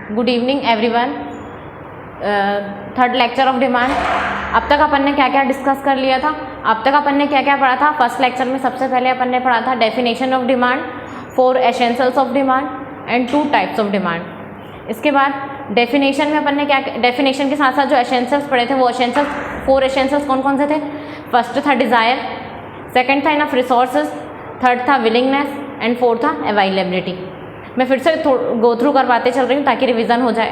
Good evening everyone. Third lecture of demand. अब तक अपन ने क्या क्या डिस्कस कर लिया था? अब तक अपन ने क्या क्या पढ़ा था? फर्स्ट लेक्चर में सबसे पहले अपन ने पढ़ा था definition of demand, 4 essentials of demand and 2 types of demand. इसके बाद डेफिनेशन में अपन ने क्या, डेफिनेशन के साथ साथ जो एसेंशियल्स पढ़े थे वो एसेंशियल्स 4 एसेंशियल्स कौन कौन से थे? फर्स्ट था डिज़ायर, सेकंड था इनफ रिसोर्सेज, थर्ड था विलिंगनेस एंड फोर्थ था अवेलेबिलिटी। मैं फिर से गो थ्रू करवाते चल रही हूँ ताकि रिवीजन हो जाए।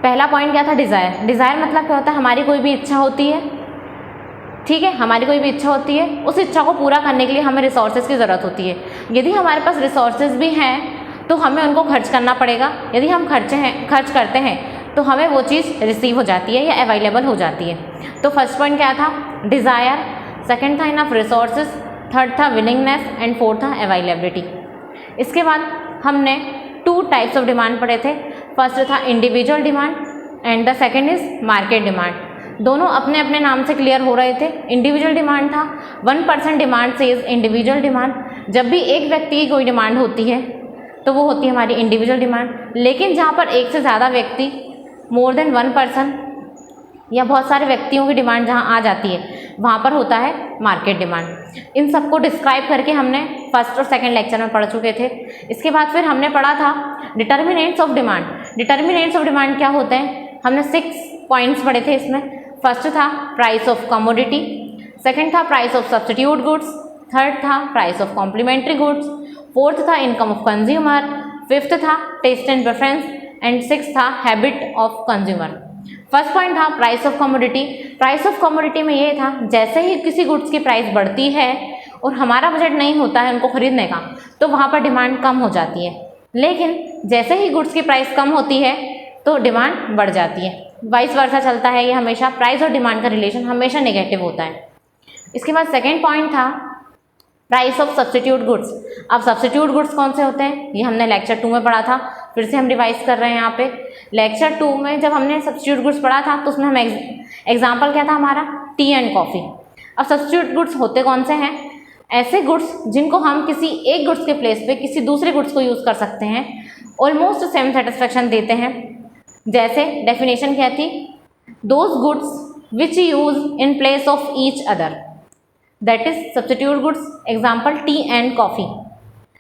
पहला पॉइंट क्या था? डिज़ायर। डिज़ायर मतलब क्या होता है? हमारी कोई भी इच्छा होती है, ठीक है, हमारी कोई भी इच्छा होती है, उस इच्छा को पूरा करने के लिए हमें रिसोर्सेज की ज़रूरत होती है। यदि हमारे पास रिसोर्सेज भी हैं तो हमें उनको खर्च करना पड़ेगा। यदि हम खर्च करते हैं तो हमें वो चीज़ रिसीव हो जाती है या अवेलेबल हो जाती है। तो फर्स्ट पॉइंट क्या था? डिज़ायर, सेकेंड था इनफ रिसोर्सेज, थर्ड था विलिंगनेस एंड फोर्थ था अवेलेबिलिटी। इसके बाद हमने 2 टाइप्स ऑफ डिमांड पढ़े थे। फर्स्ट था individual demand and the second is market demand. दोनों अपने अपने नाम से क्लियर हो रहे थे। इंडिविजुअल डिमांड था 1% डिमांड से इज इंडिविजुअल डिमांड। जब भी एक व्यक्ति की कोई डिमांड होती है तो वो होती है हमारी इंडिविजुअल डिमांड। लेकिन जहाँ पर एक से ज़्यादा व्यक्ति, मोर देन 1 पर्सन या बहुत सारे व्यक्तियों की डिमांड जहाँ आ जाती है वहाँ पर होता है मार्केट डिमांड। इन सबको डिस्क्राइब करके हमने फर्स्ट और सेकंड लेक्चर में पढ़ चुके थे। इसके बाद फिर हमने पढ़ा था determinants of demand. Determinants of demand क्या होते हैं? हमने 6 पॉइंट्स पढ़े थे इसमें। फर्स्ट था प्राइस ऑफ कमोडिटी, सेकंड था price of substitute goods, third था price of complementary goods, fourth था इनकम ऑफ कंज्यूमर, फिफ्थ था taste and preference and sixth था habit of consumer. First point था price of commodity. Price of commodity में ये था, जैसे ही किसी गुड्स की प्राइस बढ़ती है और हमारा बजट नहीं होता है उनको खरीदने का तो वहाँ पर डिमांड कम हो जाती है। लेकिन जैसे ही गुड्स की प्राइस कम होती है तो डिमांड बढ़ जाती है। वाइस वर्सा चलता है ये हमेशा। प्राइस और डिमांड का रिलेशन हमेशा नेगेटिव होता है। इसके बाद सेकेंड पॉइंट था प्राइस ऑफ सब्स्टिट्यूट गुड्स। अब सब्स्टिट्यूट गुड्स कौन से होते हैं ये हमने लेक्चर 2 में पढ़ा था, फिर से हम रिवाइज कर रहे हैं यहाँ पे। लेक्चर 2 में जब हमने सब्स्टिट्यूट गुड्स पढ़ा था तो उसमें हम एग्जाम्पल क्या था हमारा? T and coffee. अब सब्स्टिट्यूट गुड्स होते कौन से हैं? ऐसे गुड्स जिनको हम किसी एक गुड्स के प्लेस पे किसी दूसरे गुड्स को यूज़ कर सकते हैं, ऑलमोस्ट सेम सेटिस्फेक्शन देते हैं। जैसे डेफिनेशन क्या थी? Those goods which use in place of each other, that is substitute goods. Example tea and coffee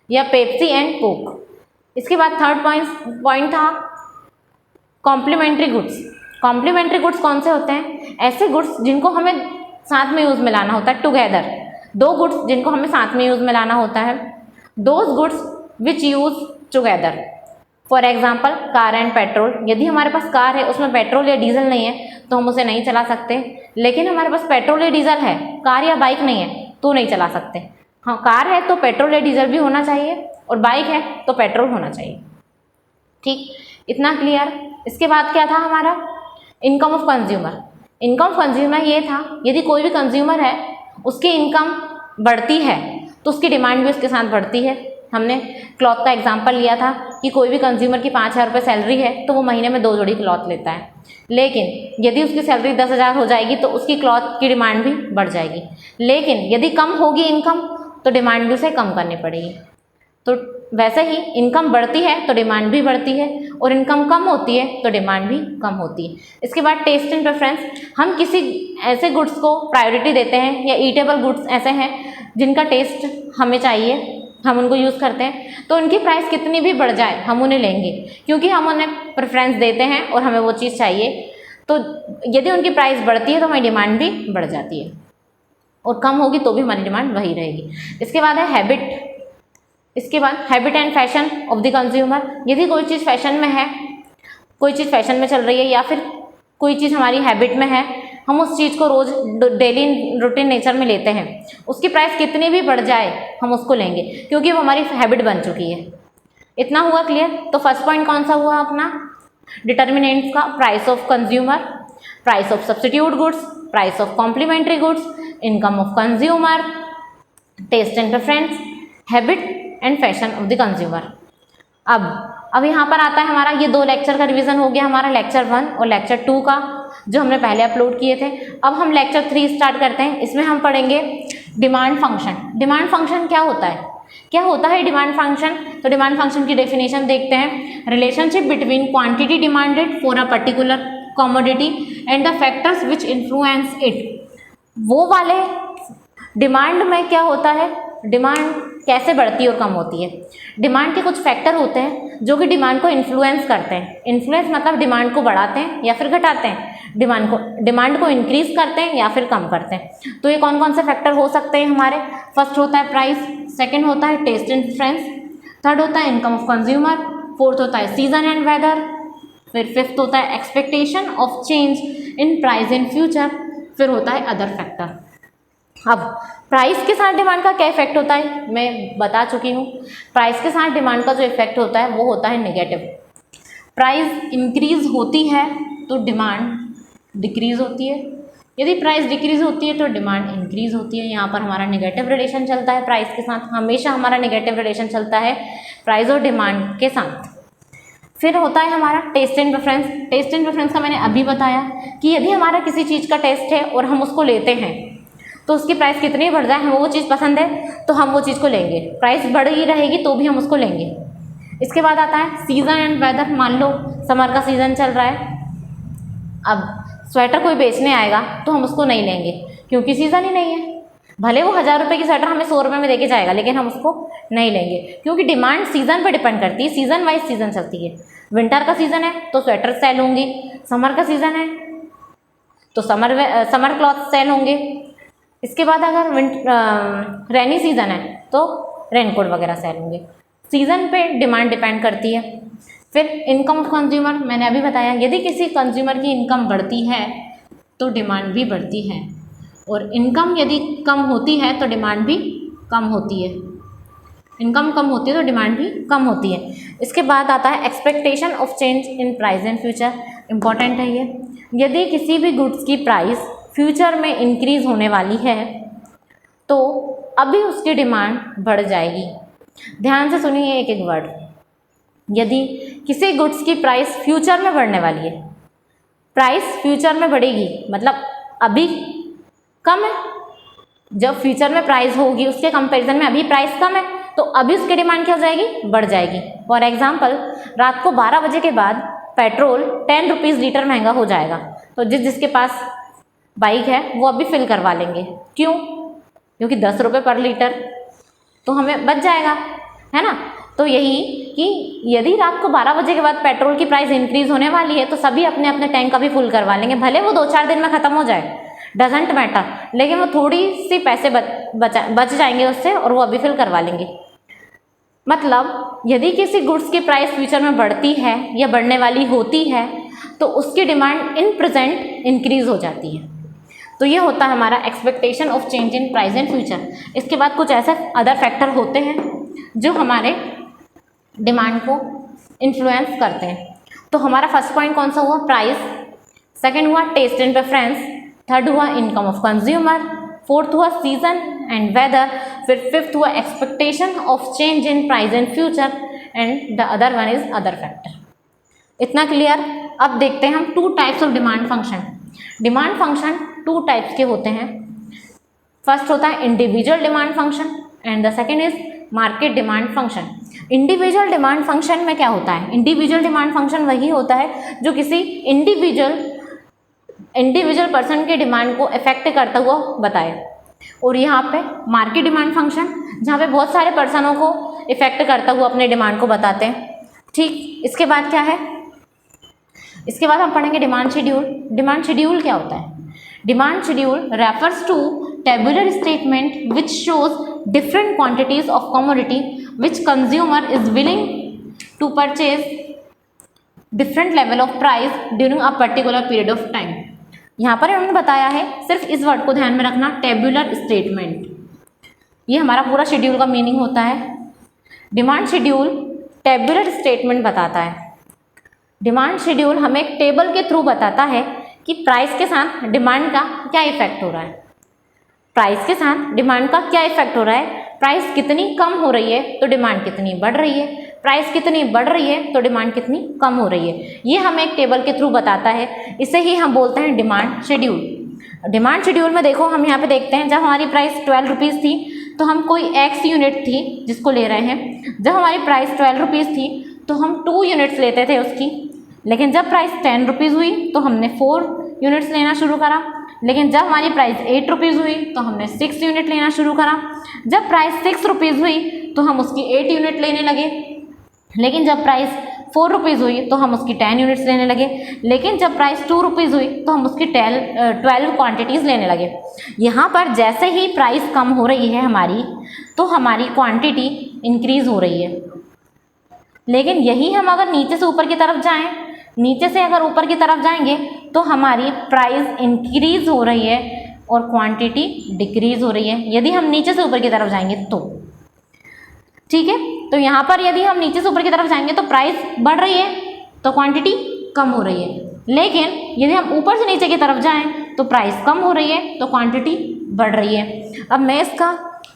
या पेप्सी एंड कोक। इसके बाद थर्ड पॉइंट था कॉम्प्लीमेंट्री गुड्स। कॉम्प्लीमेंट्री गुड्स कौन से होते हैं? ऐसे गुड्स जिनको हमें साथ में यूज़ में लाना होता है, टुगेदर। 2 गुड्स जिनको हमें साथ में यूज़ में लाना होता है, those goods which use together. For example car and petrol. यदि हमारे पास कार है उसमें पेट्रोल या डीजल नहीं है तो हम उसे नहीं चला सकते। लेकिन हमारे पास पेट्रोल या डीजल है, कार या बाइक नहीं है तो नहीं चला सकते। हाँ, कार है तो पेट्रोल या डीजल भी होना चाहिए और बाइक है तो पेट्रोल होना चाहिए। ठीक, इतना क्लियर। इसके बाद क्या था हमारा? Income of consumer. Income of consumer ये था, यदि कोई भी कंज्यूमर है उसकी इनकम बढ़ती है तो उसकी डिमांड भी उसके साथ बढ़ती है। हमने क्लॉथ का एग्जांपल लिया था कि कोई भी कंज्यूमर की 5,000 रुपये सैलरी है तो वो महीने में 2 जोड़ी क्लॉथ लेता है। लेकिन यदि उसकी सैलरी 10,000 हो जाएगी तो उसकी क्लॉथ की डिमांड भी बढ़ जाएगी। लेकिन यदि कम होगी इनकम तो डिमांड भी उसे कम करनी पड़ेगी। तो वैसे ही इनकम बढ़ती है तो डिमांड भी बढ़ती है और इनकम कम होती है तो डिमांड भी कम होती है। इसके बाद टेस्ट एंड प्रेफरेंस। हम किसी ऐसे गुड्स को प्रायोरिटी देते हैं या ईटेबल गुड्स ऐसे हैं जिनका टेस्ट हमें चाहिए, हम उनको यूज़ करते हैं, तो उनकी प्राइस कितनी भी बढ़ जाए हम उन्हें लेंगे क्योंकि हम उन्हें प्रेफरेंस देते हैं और हमें वो चीज़ चाहिए। तो यदि उनकी प्राइस बढ़ती है तो हमारी डिमांड भी बढ़ जाती है और कम होगी तो भी हमारी डिमांड वही रहेगी। इसके बाद है हैबिट। इसके बाद habit and fashion of the consumer. यदि कोई चीज़ फैशन में है, कोई चीज़ फैशन में चल रही है या फिर कोई चीज़ हमारी हैबिट में है, हम उस चीज़ को रोज़ डेली रूटीन नेचर में लेते हैं, उसकी प्राइस कितनी भी बढ़ जाए हम उसको लेंगे क्योंकि वो हमारी हैबिट बन चुकी है। इतना हुआ क्लियर? तो फर्स्ट पॉइंट कौन सा हुआ अपना? डिटर्मिनेंट्स का price of consumer, price of substitute goods, price of complementary goods, income of consumer, taste and preference, habit and fashion of the consumer. अब यहाँ पर आता है हमारा ये 2 लेक्चर का रिवीजन हो गया हमारा, लेक्चर 1 और लेक्चर 2 का जो हमने पहले अपलोड किए थे। अब हम लेक्चर 3 स्टार्ट करते हैं। इसमें हम पढ़ेंगे डिमांड फंक्शन। डिमांड फंक्शन क्या होता है? क्या होता है डिमांड फंक्शन? तो डिमांड फंक्शन की डेफिनेशन देखते हैं। Relationship between quantity demanded for a particular commodity and the factors which influence it. वो वाले डिमांड में क्या होता है, डिमांड कैसे बढ़ती है और कम होती है। डिमांड के कुछ फैक्टर होते हैं जो कि डिमांड को इन्फ्लुएंस करते हैं। इन्फ्लुएंस मतलब डिमांड को बढ़ाते हैं या फिर घटाते हैं, डिमांड को इंक्रीज करते हैं या फिर कम करते हैं। तो ये कौन कौन से फैक्टर हो सकते हैं हमारे? फर्स्ट होता है प्राइस, सेकंड होता है टेस्ट एंड प्रेफरेंस, थर्ड होता है इनकम ऑफ कंज्यूमर, फोर्थ होता है सीजन एंड वेदर, फिर फिफ्थ होता है expectation of change in price in future, फिर होता है अदर फैक्टर। अब प्राइस के साथ डिमांड का क्या इफेक्ट होता है मैं बता चुकी हूँ। प्राइस के साथ डिमांड का जो इफेक्ट होता है वो होता है नेगेटिव। प्राइस इंक्रीज होती है तो डिमांड डिक्रीज होती है, यदि प्राइस डिक्रीज होती है तो डिमांड इंक्रीज होती है। यहाँ पर हमारा नेगेटिव रिलेशन चलता है प्राइस के साथ, हमेशा हमारा नेगेटिव रिलेशन चलता है प्राइस और डिमांड के साथ। फिर होता है हमारा taste and preference. Taste and preference का मैंने अभी बताया कि यदि हमारा किसी चीज़ का टेस्ट है और हम उसको लेते हैं तो उसकी प्राइस कितनी बढ़ जाए, हमें वो चीज़ पसंद है तो हम वो चीज़ को लेंगे, प्राइस बढ़ ही रहेगी तो भी हम उसको लेंगे। इसके बाद आता है सीज़न एंड वेदर। मान लो समर का सीज़न चल रहा है, अब स्वेटर कोई बेचने आएगा तो हम उसको नहीं लेंगे क्योंकि सीज़न ही नहीं है। भले वो 1000 रुपये की स्वेटर हमें 100 रुपये में देके जाएगा लेकिन हम उसको नहीं लेंगे क्योंकि डिमांड सीज़न पर डिपेंड करती है, सीज़न वाइज सीज़न चलती है। विंटर का सीज़न है तो स्वेटर सेल होंगी, समर का सीज़न है तो समर क्लॉथ सेल होंगे। इसके बाद अगर रेनी सीज़न है तो रेनकोट वगैरह सेल होंगे। सीज़न पे डिमांड डिपेंड करती है। फिर इनकम ऑफ कंज्यूमर, मैंने अभी बताया यदि किसी कंज्यूमर की इनकम बढ़ती है तो डिमांड भी बढ़ती है, और इनकम यदि कम होती है तो डिमांड भी कम होती है। इनकम कम होती है तो डिमांड भी कम होती है। इसके बाद आता है expectation of change in price in future. Important है ये। यदि किसी भी गुड्स की प्राइस फ्यूचर में इंक्रीज होने वाली है तो अभी उसकी डिमांड बढ़ जाएगी। ध्यान से सुनिए एक एक वर्ड। यदि किसी गुड्स की प्राइस फ्यूचर में बढ़ने वाली है, प्राइस फ्यूचर में बढ़ेगी मतलब अभी कम है, जब फ्यूचर में प्राइस होगी उसके कंपैरिजन में अभी प्राइस कम है तो अभी उसकी डिमांड क्या हो जाएगी, बढ़ जाएगी। फॉर एग्जाम्पल रात को 12 बजे के बाद पेट्रोल 10 रुपीज़ लीटर महंगा हो जाएगा तो जिसके पास बाइक है वो अभी फिल करवा लेंगे। क्यों? क्योंकि 10 रुपये पर लीटर तो हमें बच जाएगा, है ना। तो यही कि यदि रात को 12 बजे के बाद पेट्रोल की प्राइस इंक्रीज होने वाली है तो सभी अपने अपने टैंक अभी फुल करवा लेंगे, भले वो 2-4 दिन में ख़त्म हो जाए, डजेंट मैटर, लेकिन वो थोड़ी सी पैसे बच जाएंगे उससे और वो अभी फिल करवा लेंगे। मतलब यदि किसी गुड्स की प्राइस फ्यूचर में बढ़ती है या बढ़ने वाली होती है तो उसकी डिमांड इन प्रेजेंट इंक्रीज हो जाती है। तो ये होता है हमारा expectation of change in price in future. इसके बाद कुछ ऐसे अदर फैक्टर होते हैं जो हमारे डिमांड को इन्फ्लुएंस करते हैं। तो हमारा फर्स्ट पॉइंट कौन सा हुआ, प्राइस, सेकंड हुआ टेस्ट एंड प्रेफरेंस, थर्ड हुआ इनकम ऑफ कंज्यूमर, फोर्थ हुआ सीजन एंड वेदर, फिर फिफ्थ हुआ expectation of change in price in future and the other one is other factor. इतना क्लियर। अब देखते हैं हम 2 types of demand function. Demand function 2 types के होते हैं। फर्स्ट होता है individual demand function and the second is market demand function. Individual demand function में क्या होता है, इंडिविजुअल डिमांड फंक्शन वही होता है जो किसी इंडिविजुअल पर्सन के डिमांड को इफेक्ट करता हुआ बताए, और यहाँ पे मार्केट डिमांड फंक्शन जहाँ पे बहुत सारे पर्सनों को इफेक्ट करता हुआ अपने डिमांड को बताते हैं। ठीक, इसके बाद क्या है, इसके बाद हम पढ़ेंगे डिमांड शेड्यूल। डिमांड शेड्यूल क्या होता है? Demand schedule refers to tabular statement which shows different quantities of commodity which consumer is willing to purchase different level of price during a particular period of time. यहाँ पर उन्होंने बताया है, सिर्फ इस वर्ड को ध्यान में रखना, टेबुलर स्टेटमेंट, ये हमारा पूरा शेड्यूल का मीनिंग होता है। डिमांड शेड्यूल टेबुलर स्टेटमेंट बताता है। डिमांड शेड्यूल हमें एक टेबल के थ्रू बताता है कि प्राइस के साथ डिमांड का क्या इफेक्ट हो रहा है, प्राइस के साथ डिमांड का क्या इफेक्ट हो रहा है। प्राइस कितनी कम हो रही है तो डिमांड कितनी बढ़ रही है, प्राइस कितनी बढ़ रही है तो डिमांड कितनी कम हो रही है। ये हमें एक टेबल के थ्रू बताता है, इसे ही हम बोलते हैं डिमांड शेड्यूल। डिमांड शेड्यूल में देखो, हम यहाँ पे देखते हैं जब हमारी प्राइस 12 रुपीज़ थी तो हम कोई x यूनिट थी जिसको ले रहे हैं, जब हमारी प्राइस 12 रुपीज़ थी तो हम 2 यूनिट्स लेते थे उसकी, लेकिन जब प्राइस 10 रुपीज़ हुई तो हमने 4 यूनिट्स लेना शुरू करा। लेकिन जब हमारी प्राइस 8 रुपीज़ हुई तो हमने 6 यूनिट लेना शुरू करा। जब प्राइस 6 रुपीज़ हुई तो हम उसकी 8 यूनिट लेने लगे। लेकिन जब प्राइस 4 रुपीज़ हुई तो हम उसकी 10 यूनिट्स लेने लगे। लेकिन जब प्राइस 2 रुपीज़ हुई तो हम उसकी 12 क्वांटिटीज़ लेने लगे। यहाँ पर जैसे ही प्राइस कम हो रही है हमारी, तो हमारी क्वांटिटी इंक्रीज़ हो रही है। लेकिन यही हम अगर नीचे से ऊपर की तरफ जाएं, नीचे से अगर ऊपर की तरफ जाएंगे तो हमारी प्राइस इंक्रीज़ हो रही है और क्वांटिटी डिक्रीज़ हो रही है, यदि हम नीचे से ऊपर की तरफ जाएंगे तो। ठीक है, तो यहाँ पर यदि हम नीचे से ऊपर की तरफ जाएंगे तो प्राइस बढ़ रही है तो क्वांटिटी कम हो रही है। लेकिन यदि हम ऊपर से नीचे की तरफ जाएं तो प्राइस कम हो रही है तो क्वांटिटी बढ़ रही है। अब मैं इसका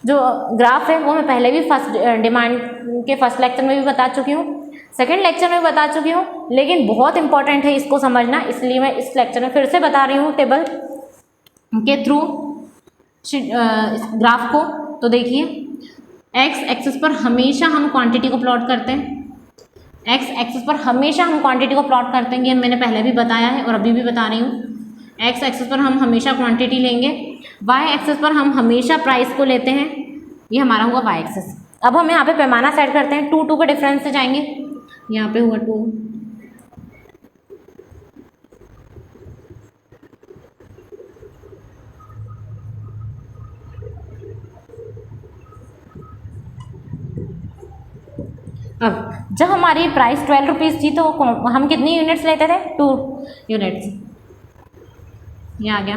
जो ग्राफ है वो मैं पहले भी डिमांड के फर्स्ट लेक्चर में भी बता चुकी हूँ, सेकंड लेक्चर में बता चुकी हूँ, लेकिन बहुत इंपॉर्टेंट है इसको समझना, इसलिए मैं इस लेक्चर में फिर से बता रही हूँ टेबल के थ्रू ग्राफ को। तो देखिए, एक्स एक्सिस पर हमेशा हम क्वांटिटी को प्लॉट करते हैं, एक्स एक्सिस पर हमेशा हम क्वांटिटी को प्लॉट करते हैं, ये मैंने पहले भी बताया है और अभी भी बता रही हूँ। एक्स एक्सिस पर हम हमेशा क्वांटिटी लेंगे, वाई एक्सिस पर हम हमेशा प्राइस को लेते हैं, ये हमारा हुआ वाई एक्सिस। अब हम यहाँ पे पैमाना सेट करते हैं, 2 2 के डिफरेंस से जाएंगे, यहाँ पे हुआ 2, अब जब हमारी प्राइस 12 रुपीज़ थी तो हम कितनी यूनिट्स लेते थे? 2 यूनिट्स, ये आ गया।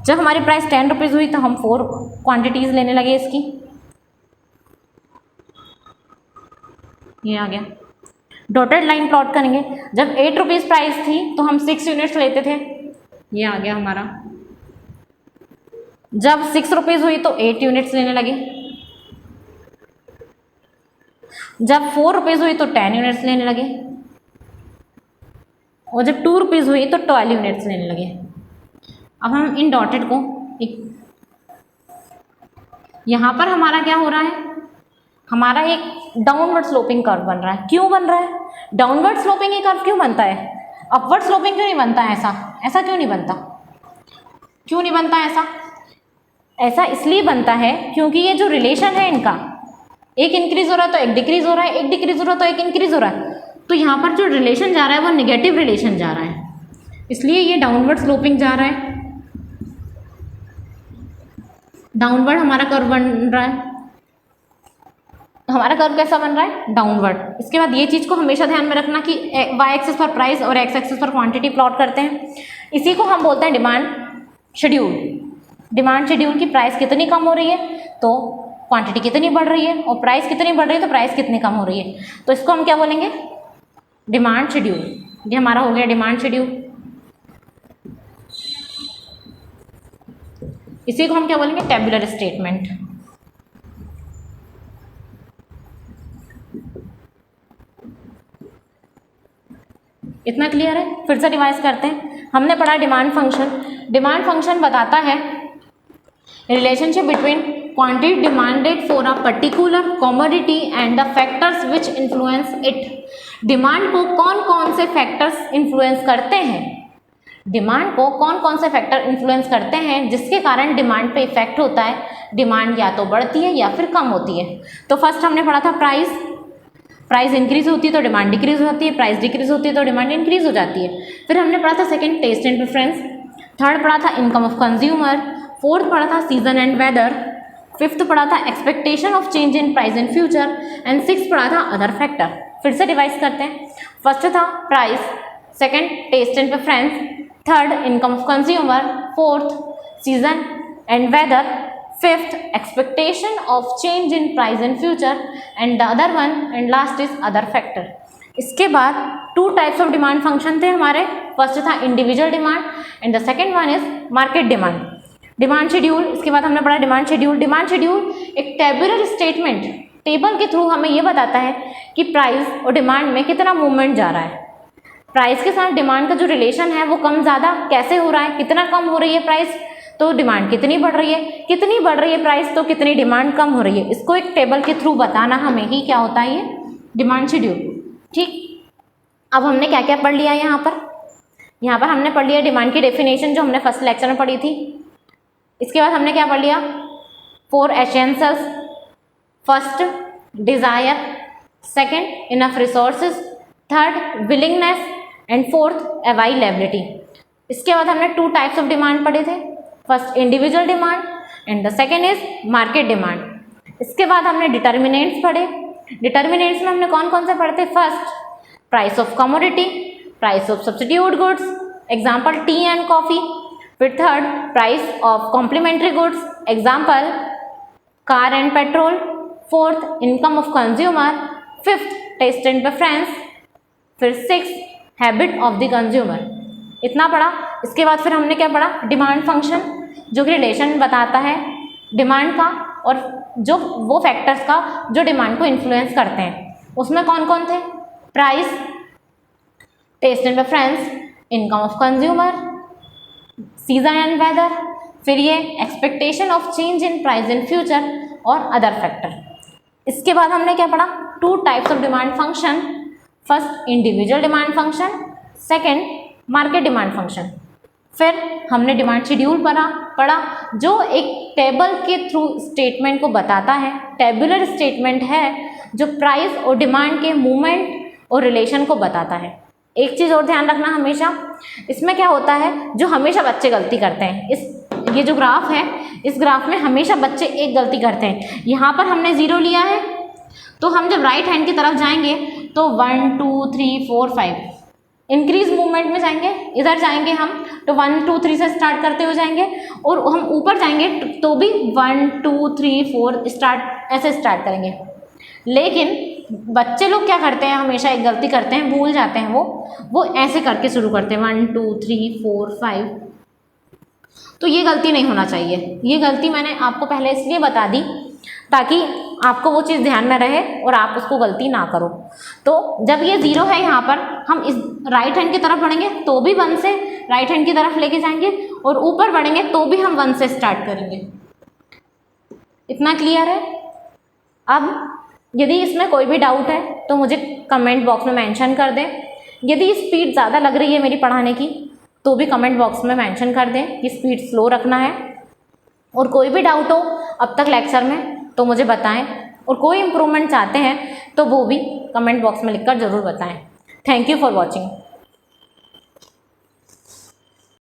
जब हमारी प्राइस 10 रुपीज़ हुई तो हम 4 क्वांटिटीज़ लेने लगे इसकी, ये आ गया। डॉटेड लाइन प्लॉट करेंगे, जब 8 रुपीज़ प्राइस थी तो हम 6 यूनिट्स लेते थे, ये आ गया हमारा। जब 6 रुपीज़ हुई तो 8 यूनिट्स लेने लगे। जब 4 रुपीज़ हुई तो 10 यूनिट्स लेने लगे, और जब 2 रुपीज़ हुई तो 12 यूनिट्स लेने लगे। अब हम इन डॉटेड को यहाँ पर हमारा क्या हो रहा है, हमारा एक डाउनवर्ड स्लोपिंग कर्व बन रहा है। क्यों बन रहा है डाउनवर्ड स्लोपिंग ये कर्व? क्यों बनता है? अपवर्ड स्लोपिंग क्यों नहीं बनता है? ऐसा क्यों नहीं बनता? क्यों नहीं बनता ऐसा? ऐसा इसलिए बनता है क्योंकि ये जो रिलेशन है इनका, एक इंक्रीज हो रहा है तो एक डिक्रीज हो रहा है, एक डिक्रीज हो रहा है तो एक इंक्रीज हो रहा है, तो यहाँ पर जो रिलेशन जा रहा है वो नेगेटिव रिलेशन जा रहा है, इसलिए ये डाउनवर्ड स्लोपिंग जा रहा है। डाउनवर्ड हमारा कर्व बन रहा है, हमारा कर्व कैसा बन रहा है? डाउनवर्ड। इसके बाद ये चीज़ को हमेशा ध्यान में रखना कि वाई एक्सिस पर प्राइस और एक्स एक्सिस पर क्वांटिटी प्लॉट करते हैं, इसी को हम बोलते हैं डिमांड शेड्यूल। डिमांड शेड्यूल की प्राइस कितनी कम हो रही है तो क्वांटिटी कितनी बढ़ रही है, और प्राइस कितनी बढ़ रही है तो प्राइस कितनी कम हो रही है, तो इसको हम क्या बोलेंगे? Demand schedule. ये हमारा हो गया डिमांड शेड्यूल। इसी को हम क्या बोलेंगे? Tabular statement. इतना क्लियर है? फिर से रिवाइज करते हैं। हमने पढ़ा डिमांड फंक्शन। डिमांड फंक्शन बताता है relationship between quantity demanded for a particular commodity and the factors which influence it. Demand को कौन कौन से फैक्टर्स इन्फ्लुएंस करते हैं, डिमांड को कौन कौन से फैक्टर इन्फ्लुएंस करते हैं जिसके कारण डिमांड पे इफेक्ट होता है, डिमांड या तो बढ़ती है या फिर कम होती है। तो फर्स्ट हमने पढ़ा था प्राइस, प्राइस इंक्रीज होती है तो डिमांड डिक्रीज होती है, प्राइस डिक्रीज होती है तो डिमांड इंक्रीज हो जाती है। फिर हमने पढ़ा था second taste and preference, third पढ़ा था इनकम ऑफ कंज्यूमर, फोर्थ पढ़ा था सीजन एंड वेदर, फिफ्थ पढ़ा था expectation of change in price in future, and six पढ़ा था अदर फैक्टर। फिर से रिवाइज करते हैं। फर्स्ट था price, second taste and preference, third income of consumer, fourth season and weather, fifth expectation of change in price in future, and the other one and last is other factor. इसके बाद two types of demand function थे हमारे। First था individual demand and the second one is market demand. Demand schedule, इसके बाद हमने पढ़ा demand schedule. Demand schedule एक टेबुलर स्टेटमेंट, टेबल के थ्रू हमें ये बताता है कि प्राइस और डिमांड में कितना मूवमेंट जा रहा है, प्राइस के साथ डिमांड का जो रिलेशन है वो कम ज़्यादा कैसे हो रहा है, कितना कम हो रही है प्राइस तो डिमांड कितनी बढ़ रही है, कितनी बढ़ रही है प्राइस तो कितनी डिमांड कम हो रही है। इसको एक टेबल के थ्रू बताना हमें ही क्या होता है, ये डिमांड शेड्यूल। ठीक, अब हमने क्या क्या पढ़ लिया यहाँ पर हमने पढ़ लिया डिमांड की डेफिनेशन जो हमने फर्स्ट लेक्चर में पढ़ी थी। इसके बाद हमने क्या पढ़ लिया, 4 essentials, first Dzire, second enough resources, third willingness and fourth availability. इसके बाद हमने 2 टाइप्स ऑफ डिमांड पढ़े थे, first individual demand and the second is market demand. इसके बाद हमने डिटर्मिनेंट्स पढ़े। डिटर्मिनेंट्स में हमने कौन कौन से पढ़े थे, first price of commodity, price of substitute goods, example tea and coffee. फिर third price of complementary goods, example car and petrol. Fourth income of consumer. Fifth taste and preference. फिर six habit of the consumer. इतना पढ़ा। इसके बाद फिर हमने क्या पढ़ा, डिमांड फंक्शन, जो कि रिलेशन बताता है डिमांड का और जो वो फैक्टर्स का जो डिमांड को इन्फ्लुएंस करते हैं। उसमें कौन कौन थे, price, taste and preference, income of consumer, season and weather, फिर ये expectation of change in price in future और अदर फैक्टर। इसके बाद हमने क्या पढ़ा, 2 types of demand function, first individual demand function, second market demand function. फिर हमने डिमांड शेड्यूल पढ़ा जो एक टेबल के थ्रू स्टेटमेंट को बताता है, टेबुलर स्टेटमेंट है जो प्राइस और डिमांड के मूवमेंट और रिलेशन को बताता है। एक चीज़ और ध्यान रखना हमेशा, इसमें क्या होता है, जो हमेशा बच्चे गलती करते हैं, ये जो ग्राफ है, इस ग्राफ में हमेशा बच्चे एक गलती करते हैं। यहाँ पर हमने 0 लिया है, तो हम जब राइट हैंड की तरफ जाएंगे तो 1 2 3 4 5 इंक्रीज मूवमेंट में जाएंगे, इधर जाएंगे हम तो 1 2 3 से स्टार्ट करते हुए जाएंगे, और हम ऊपर जाएंगे तो भी 1 2 3 4 स्टार्ट ऐसे स्टार्ट करेंगे। लेकिन बच्चे लोग क्या करते हैं, हमेशा एक गलती करते हैं, भूल जाते हैं, वो ऐसे करके शुरू करते हैं 1 2 3 4 5। तो ये गलती नहीं होना चाहिए। ये गलती मैंने आपको पहले इसलिए बता दी ताकि आपको वो चीज़ ध्यान में रहे और आप उसको गलती ना करो। तो जब ये 0 है यहाँ पर, हम इस राइट हैंड की तरफ बढ़ेंगे तो भी 1 से राइट हैंड की तरफ लेके जाएंगे, और ऊपर बढ़ेंगे तो भी हम 1 से स्टार्ट करेंगे। इतना क्लियर है। अब यदि इसमें कोई भी डाउट है तो मुझे कमेंट बॉक्स में मेंशन कर दें। यदि स्पीड ज़्यादा लग रही है मेरी पढ़ाने की तो भी कमेंट बॉक्स में मेंशन कर दें कि स्पीड स्लो रखना है। और कोई भी डाउट हो अब तक लेक्चर में तो मुझे बताएं, और कोई इम्प्रूवमेंट चाहते हैं तो वो भी कमेंट बॉक्स में लिखकर ज़रूर बताएं। Thank you for watching.